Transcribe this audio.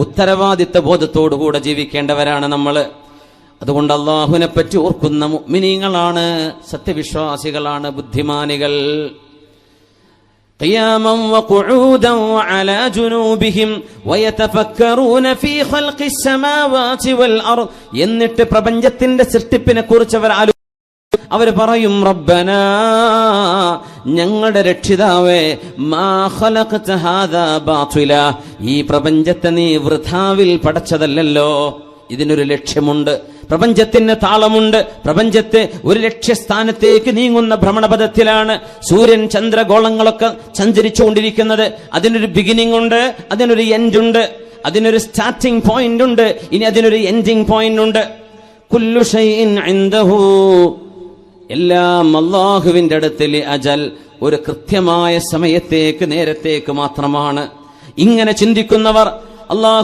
ഉത്തരവാദിത്ത ബോധത്തോടുകൂടെ ജീവിക്കേണ്ടവരാണ് നമ്മൾ. അതുകൊണ്ട് അല്ലാഹുവിനെ പറ്റി ഓർക്കുന്ന മുഅ്മിനീങ്ങളാണ്, സത്യവിശ്വാസികളാണ്, ബുദ്ധിമാനികൾ. قياما وقعودا وعلى جنوبهم ويتفكرون في خلق السماوات والأرض. എന്നിട്ട് പ്രപഞ്ചത്തിന്റെ സൃഷ്ടിപ്പിനെ കുറിച്ച് അവർ പറയും, റബ്ബനാ, ഞങ്ങളുടെ രക്ഷിതാവേ, മാ ഖലഖത ഹാദാ ബാതില, ഈ പ്രപഞ്ചത്തെ നീ വൃഥാവിൽ പടച്ചതല്ലല്ലോ. ഇതിനൊരു ലക്ഷ്യമുണ്ട്, പ്രപഞ്ചത്തിന് താളമുണ്ട്, പ്രപഞ്ചത്തെ ഒരു ലക്ഷ്യസ്ഥാനത്തേക്ക് നീങ്ങുന്ന ഭ്രമണപഥത്തിലാണ് സൂര്യൻ ചന്ദ്രഗോളങ്ങളൊക്കെ സഞ്ചരിച്ചുകൊണ്ടിരിക്കുന്നത്. അതിനൊരു ബിഗിനിങ് ഉണ്ട്, അതിനൊരു എൻഡ് ഉണ്ട്, അതിനൊരു സ്റ്റാർട്ടിംഗ് പോയിന്റ് ഉണ്ട്, ഇനി അതിനൊരു എൻഡിങ് പോയിന്റ് ഉണ്ട്. കുല്ലു ഷൈഇൻ ഇൻദഹു, എല്ലാം അല്ലാഹുവിന്റെ അടുത്തിൽ അജൽ, ഒരു കൃത്യമായ സമയത്തേക്ക്, നേരത്തേക്ക് മാത്രമാണ്. ഇങ്ങനെ ചിന്തിക്കുന്നവർ അല്ലാഹു